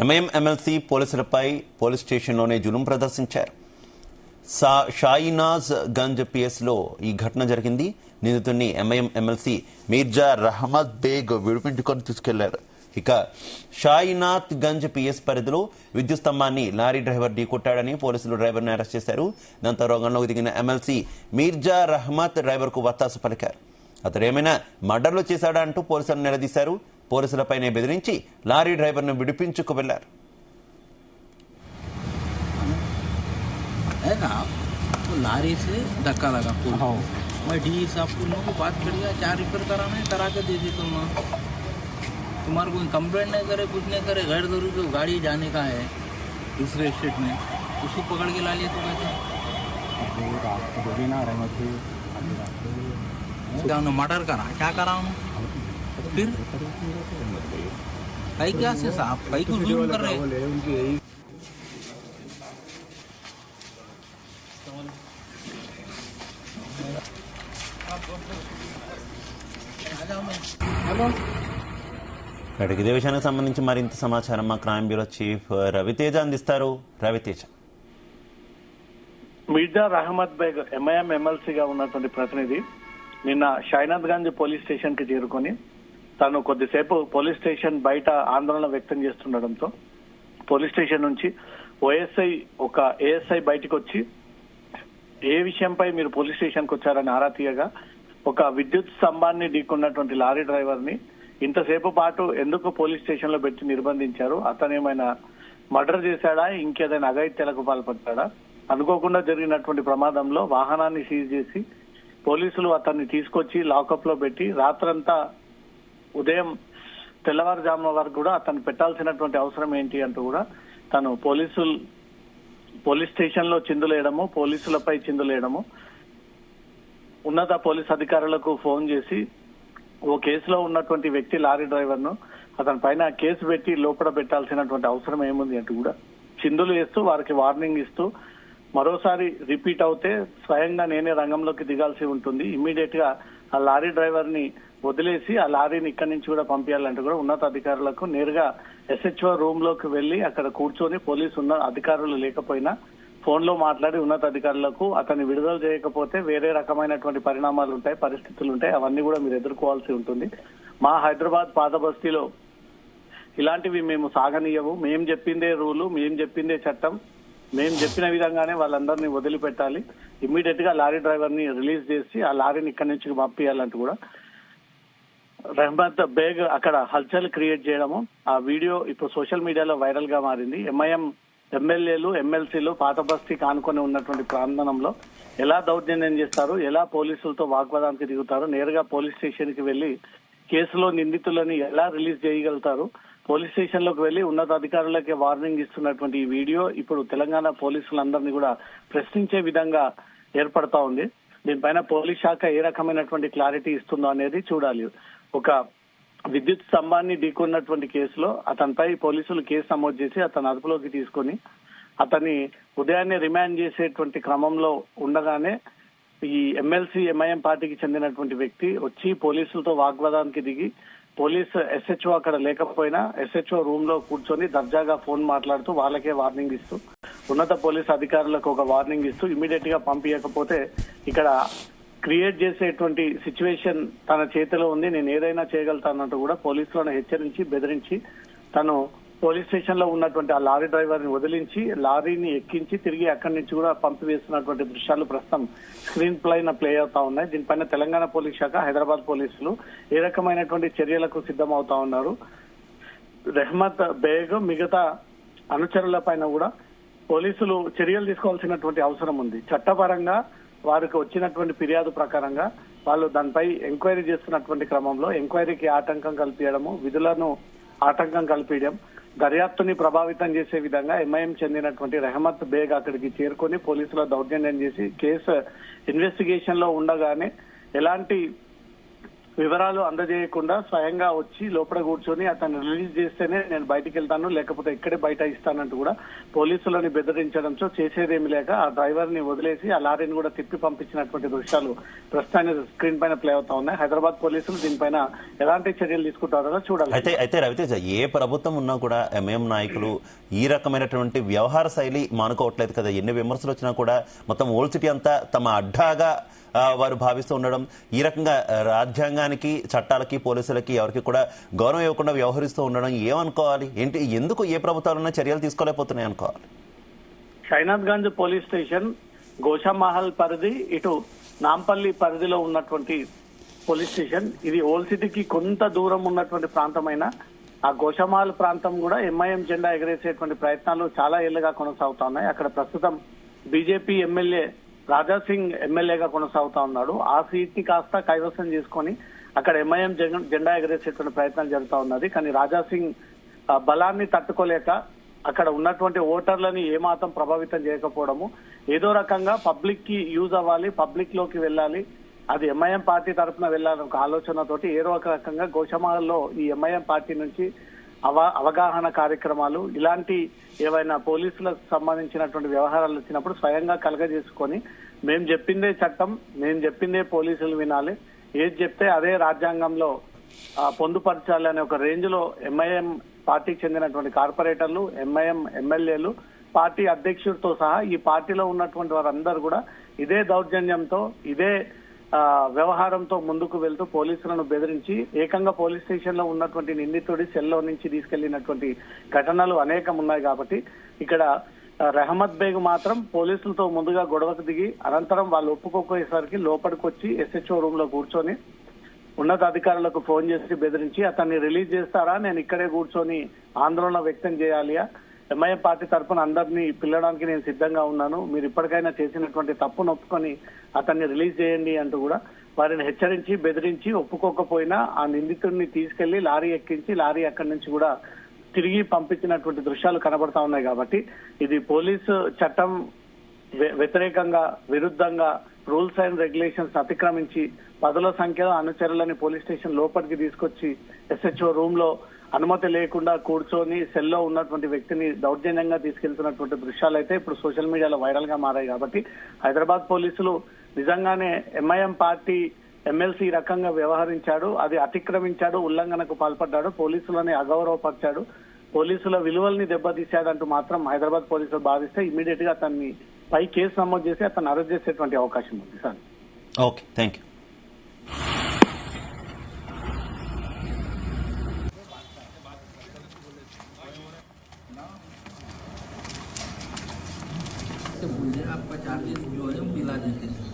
MIM MLC పోలీసులపై police స్టేషన్లోనే జులుం ప్రదర్శించారు. షాయినాజ్ గంజ్ పిఎస్లో ఈ ఘటన జరిగింది. నిందితుడిని ఎంఐఎం ఎమ్మెల్సీ మీర్జా రహమద్ బేగ్ విడిపించుకొని తీసుకెళ్లారు. ఇక షాయినాథ్ గంజ్ పిఎస్ పరిధిలో విద్యుత్ స్తంభాన్ని లారీ డ్రైవర్ ఢీకొట్టాడని పోలీసులు డ్రైవర్ని అరెస్ట్ చేశారు. దాంతో రంగంలోకి దిగిన ఎమ్మెల్సీ మీర్జా రహమద్ డ్రైవర్కు వత్తాసు పలికారు. అతడు ఏమైనా మర్డర్లు చేశాడా అంటూ పోలీసులను నిలదీశారు. పోలీసులపైనే బెదిరించి లారీ డ్రైవర్ను విడిపించుకు వెళ్లారు. लारी से धक्का लगा पुल। मैं डी साहब पुल को बात कर गया, क्या रिपेयर कराना है करा के दे दी तुम। तुम्हारे कोई कंप्लेंट नहीं करे, कुछ नहीं करे, गैर जरूरी तो गाड़ी जाने का है दूसरे स्टेट में, उसको पकड़ के ला लिया तो कैसे मर्डर करा, क्या करा फिर कई क्या से साहब कई को जुल्म कर रहे। ఇదే విషయానికి సంబంధించి మరింత సమాచారం మా క్రైమ్ బ్యూరో చీఫ్ రవితేజ అందిస్తారు. రవితేజ. మీర్జా రహమద్ బేగ్ ఎంఐఎం ఎమ్మెల్సీగా ఉన్నటువంటి ప్రతినిధి నిన్న షాయినాథ్ గంజ్ పోలీస్ స్టేషన్ కి చేరుకొని తను కొద్దిసేపు పోలీస్ స్టేషన్ బయట ఆందోళన వ్యక్తం చేస్తుండటంతో పోలీస్ స్టేషన్ నుంచి ఒక ఏఎస్ఐ బయటకు వచ్చి ఏ విషయంపై మీరు పోలీస్ స్టేషన్ కు వచ్చారని ఆరా తీయగా ఒక విద్యుత్ స్తంభాన్ని ఢీకున్నటువంటి లారీ డ్రైవర్ ని ఇంతసేపు పాటు ఎందుకు పోలీస్ స్టేషన్ లో పెట్టి నిర్బంధించారు, అతను ఏమైనా మర్డర్ చేశాడా, ఇంకేదైనా అఘాయిత్యాలకు పాల్పడ్డాడా, అనుకోకుండా జరిగినటువంటి ప్రమాదంలో వాహనాన్ని సీజ్ చేసి పోలీసులు అతన్ని తీసుకొచ్చి లాకప్ లో పెట్టి రాత్రంతా ఉదయం తెల్లవారుజామున వరకు కూడా అతను పెట్టాల్సినటువంటి అవసరం ఏంటి అంటూ కూడా తను పోలీస్ స్టేషన్ లో చిందులేయడము, పోలీసులపై చిందులేయడము, ఉన్నత పోలీస్ అధికారులకు ఫోన్ చేసి ఓ కేసులో ఉన్నటువంటి వ్యక్తి లారీ డ్రైవర్ ను అతని పైన కేసు పెట్టి లోపల పెట్టాల్సినటువంటి అవసరం ఏముంది అంటూ కూడా చిందులు వేస్తూ వారికి వార్నింగ్ ఇస్తూ మరోసారి రిపీట్ అవుతే స్వయంగా నేనే రంగంలోకి దిగాల్సి ఉంటుంది, ఇమ్మీడియట్ గా ఆ లారీ డ్రైవర్ ని వదిలేసి ఆ లారీని ఇక్కడి నుంచి కూడా పంపించాలంటూ కూడా ఉన్నత అధికారులకు నేరుగా ఎస్హెచ్ఓ రూమ్ లోకి వెళ్లి అక్కడ కూర్చొని పోలీసు ఉన్న అధికారులు లేకపోయినా ఫోన్ లో మాట్లాడి ఉన్నత అధికారులకు అతన్ని విడుదల చేయకపోతే వేరే రకమైనటువంటి పరిణామాలు ఉంటాయి, పరిస్థితులు ఉంటాయి, అవన్నీ కూడా మీరు ఎదుర్కోవాల్సి ఉంటుంది. మా హైదరాబాద్ పాత బస్తీలో ఇలాంటివి మేము సాగనీయము, మేం చెప్పిందే రూలు, మేం చెప్పిందే చట్టం, మేం చెప్పిన విధంగానే వాళ్ళందరినీ వదిలిపెట్టాలి, ఇమ్మీడియట్ గా లారీ డ్రైవర్ ని రిలీజ్ చేసి ఆ లారీని ఇక్కడి నుంచి పంపించాలంటూ కూడా రహమద్ బేగ్ అక్కడ హల్చల్ క్రియేట్ చేయడము. ఆ వీడియో ఇప్పుడు సోషల్ మీడియాలో వైరల్ గా మారింది. ఎంఐఎం ఎమ్మెల్యేలు ఎమ్మెల్సీలు పాత బస్తీకి ఆనుకొని ఉన్నటువంటి ప్రాంగణంలో ఎలా దౌర్జన్యం చేస్తారు, ఎలా పోలీసులతో వాగ్వాదానికి దిగుతారు, నేరుగా పోలీస్ స్టేషన్ కి వెళ్లి కేసులో నిందితులని ఎలా రిలీజ్ చేయగలుగుతారు, పోలీస్ స్టేషన్ లోకి వెళ్లి ఉన్నత అధికారులకే వార్నింగ్ ఇస్తున్నటువంటి ఈ వీడియో ఇప్పుడు తెలంగాణ పోలీసులందరినీ కూడా ప్రశ్నించే విధంగా ఏర్పడతా ఉంది. దీనిపైన పోలీస్ శాఖ ఏ రకమైనటువంటి క్లారిటీ ఇస్తుందో అనేది చూడాలి. ఒక విద్యుత్ స్తంభాన్ని ఢీకొన్నటువంటి కేసులో అతనిపై పోలీసులు కేసు నమోదు చేసి అతను అదుపులోకి తీసుకొని అతన్ని ఉదయాన్నే రిమాండ్ చేసేటువంటి క్రమంలో ఉండగానే ఈ ఎమ్మెల్సీ ఎంఐఎం పార్టీకి చెందినటువంటి వ్యక్తి వచ్చి పోలీసులతో వాగ్వాదానికి దిగి పోలీసు ఎస్హెచ్ఓ అక్కడ లేకపోయినా ఎస్హెచ్ఓ రూమ్ లో కూర్చొని దర్జాగా ఫోన్ మాట్లాడుతూ వాళ్ళకే వార్నింగ్ ఇస్తూ ఉన్నత పోలీసు అధికారులకు ఒక వార్నింగ్ ఇస్తూ ఇమీడియట్ గా పంపించకపోతే ఇక్కడ క్రియేట్ చేసేటువంటి సిచ్యువేషన్ తన చేతిలో ఉంది, నేను ఏదైనా చేయగలుగుతానంటూ కూడా పోలీసులను హెచ్చరించి బెదిరించి తను పోలీస్ స్టేషన్ లో ఉన్నటువంటి ఆ లారీ డ్రైవర్ ని వదిలించి లారీని ఎక్కించి తిరిగి అక్కడి నుంచి కూడా పంపివేస్తున్నటువంటి దృశ్యాలు ప్రస్తుతం స్క్రీన్ పైన ప్లే అవుతా ఉన్నాయి. దీనిపైన తెలంగాణ పోలీస్ శాఖ, హైదరాబాద్ పోలీసులు ఏ రకమైనటువంటి చర్యలకు సిద్ధమవుతా ఉన్నారు, రహమద్ బేగ్ మిగతా అనుచరుల పైన కూడా పోలీసులు చర్యలు తీసుకోవాల్సినటువంటి అవసరం ఉంది. చట్టపరంగా వారికి వచ్చినటువంటి ఫిర్యాదు ప్రకారంగా వాళ్ళు దానిపై ఎంక్వైరీ చేస్తున్నటువంటి క్రమంలో ఎంక్వైరీకి ఆటంకం కల్పించడము, విధులను ఆటంకం కల్పించడం, దర్యాప్తుని ప్రభావితం చేసే విధంగా ఎంఐఎం చెందినటువంటి రహమద్ బేగ్ అక్కడికి చేరుకొని పోలీసుల దౌర్జన్యం చేసి కేసు ఇన్వెస్టిగేషన్ లో ఉండగానే ఎలాంటి వివరాలు అందజేయకుండా స్వయంగా వచ్చి లోపల కూర్చొని అతన్ని రిలీజ్ చేస్తేనే నేను బయటికి వెళ్తాను, లేకపోతే ఇక్కడే బయట ఇస్తానంటూ కూడా పోలీసులని బెదిరించడంతో చేసేదేమి లేక ఆ డ్రైవర్ ని వదిలేసి ఆ లారీని కూడా తిప్పి పంపించినటువంటి దృశ్యాలు ప్రస్తుతానికి స్క్రీన్ పైన ప్లే అవుతా ఉన్నాయి. హైదరాబాద్ పోలీసులు దీనిపైన ఎలాంటి చర్యలు తీసుకుంటారో చూడాలి. అయితే రవితేజ, ఏ ప్రభుత్వం ఉన్నా కూడా ఎంఐఎం నాయకులు ఈ రకమైనటువంటి వ్యవహార శైలి మానుకోవట్లేదు కదా. ఎన్ని విమర్శలు వచ్చినా కూడా మొత్తం ఓల్డ్ సిటీ అంతా తమ అడ్డాగా వారు భావిస్తూ ఉండడం, ఈ రకంగా రాజ్యాంగానికి, చట్టాలకి, పోలీసులకి ఎవరికి కూడా గౌరవం ఇవ్వకుండా వ్యవహరిస్తూ ఉండడం ఏమనుకోవాలి? ఏంటి, ఎందుకు ఏ ప్రభుత్వాలన్నా చర్యలు తీసుకోలేకపోతున్నాయి అనుకోవాలి? షైనాథ్ గంజ్ పోలీస్ స్టేషన్ గోషామహల్ పరిధి, ఇటు నాంపల్లి పరిధిలో ఉన్నటువంటి పోలీస్ స్టేషన్. ఇది ఓల్డ్ సిటీకి కొంత దూరం ఉన్నటువంటి ప్రాంతమైన ఆ గోషామహల్ ప్రాంతం కూడా ఎంఐఎం జెండా ఎగరేసేటువంటి ప్రయత్నాలు చాలా ఏళ్లుగా కొనసాగుతా ఉన్నాయి. అక్కడ ప్రస్తుతం బీజేపీ ఎమ్మెల్యే రాజాసింగ్ ఎమ్మెల్యేగా కొనసాగుతా ఉన్నాడు. ఆ సీట్ ని కాస్త కైవసం చేసుకొని అక్కడ ఎంఐఎం జెండా ఎగరేసేటువంటి ప్రయత్నం జరుగుతా ఉన్నది. కానీ రాజాసింగ్ బలాన్ని తట్టుకోలేక అక్కడ ఉన్నటువంటి ఓటర్లని ఏమాత్రం ప్రభావితం చేయకపోవడము, ఏదో రకంగా పబ్లిక్ కి యూజ్ అవ్వాలి, పబ్లిక్ లోకి వెళ్ళాలి, అది ఎంఐఎం పార్టీ తరఫున వెళ్ళాలని ఒక ఆలోచనతోటి ఏదో ఒక రకంగా గోషామహల్లో ఈ ఎంఐఎం పార్టీ నుంచి అవగాహన కార్యక్రమాలు, ఇలాంటి ఏవైనా పోలీసులకు సంబంధించినటువంటి వ్యవహారాలు వచ్చినప్పుడు స్వయంగా కలగజేసుకొని మేము చెప్పిందే చట్టం, మేము చెప్పిందే పోలీసులు వినాలి, ఏది చెప్తే అదే రాజ్యాంగంలో పొందుపరచాలి అనే ఒక రేంజ్ లో ఎంఐఎం పార్టీకి చెందినటువంటి కార్పొరేటర్లు, ఎంఐఎం ఎమ్మెల్యేలు, పార్టీ అధ్యక్షుడితో సహా ఈ పార్టీలో ఉన్నటువంటి వారందరూ కూడా ఇదే దౌర్జన్యంతో, ఇదే వ్యవహారంతో ముందుకు వెళ్తూ పోలీసులను బెదిరించి ఏకంగా పోలీస్ స్టేషన్ లో ఉన్నటువంటి నిందితుడి సెల్లో నుంచి తీసుకెళ్లినటువంటి ఘటనలు అనేకం ఉన్నాయి. కాబట్టి ఇక్కడ రెహమత్ బేగ్ మాత్రం పోలీసులతో ముందుగా గొడవకు దిగి అనంతరం వాళ్ళు ఒప్పుకోపోయేసరికి లోపలికి వచ్చి ఎస్హెచ్ఓ రూమ్ లో కూర్చొని ఉన్నతాధికారులకు ఫోన్ చేసి బెదిరించి అతన్ని రిలీజ్ చేస్తారా, నేను ఇక్కడే కూర్చొని ఆందోళన వ్యక్తం చేయాలియా, ఎంఐఎం పార్టీ తరఫున అందరినీ పిల్లడానికి నేను సిద్ధంగా ఉన్నాను, మీరు ఇప్పటికైనా చేసినటువంటి తప్పును ఒప్పుకొని అతన్ని రిలీజ్ చేయండి అంటూ కూడా వారిని హెచ్చరించి బెదిరించి ఒప్పుకోకపోయినా ఆ నిందితుడిని తీసుకెళ్లి లారీ ఎక్కించి లారీ అక్కడి నుంచి కూడా తిరిగి పంపించినటువంటి దృశ్యాలు కనబడతా ఉన్నాయి. కాబట్టి ఇది పోలీసు చట్టం వ్యతిరేకంగా, విరుద్ధంగా రూల్స్ అండ్ రెగ్యులేషన్స్ అతిక్రమించి పదుల సంఖ్యలో అనుచరులని పోలీస్ స్టేషన్ లోపలికి తీసుకొచ్చి ఎస్హెచ్ఓ రూమ్ లో అనుమతి లేకుండా కూర్చొని సెల్లో ఉన్నటువంటి వ్యక్తిని దౌర్జన్యంగా తీసుకెళ్తున్నటువంటి దృశ్యాలు అయితే ఇప్పుడు సోషల్ మీడియాలో వైరల్ గా మారాయి. కాబట్టి హైదరాబాద్ పోలీసులు నిజంగానే ఎంఐఎం పార్టీ ఎమ్మెల్సీ రకంగా వ్యవహరించాడు, అది అతిక్రమించాడు, ఉల్లంఘనకు పాల్పడ్డాడు, పోలీసులని అగౌరవపరిచాడు, పోలీసుల విలువల్ని దెబ్బతీశాడంటూ మాత్రం హైదరాబాద్ పోలీసులు భావిస్తే ఇమీడియట్ గా అతన్ని పై కేసు నమోదు చేసి అతన్ని అరెస్ట్ చేసేటువంటి అవకాశం ఉంది. Sir, okay, thank you. आपका चार्जेस जो है हम दिला देते हैं.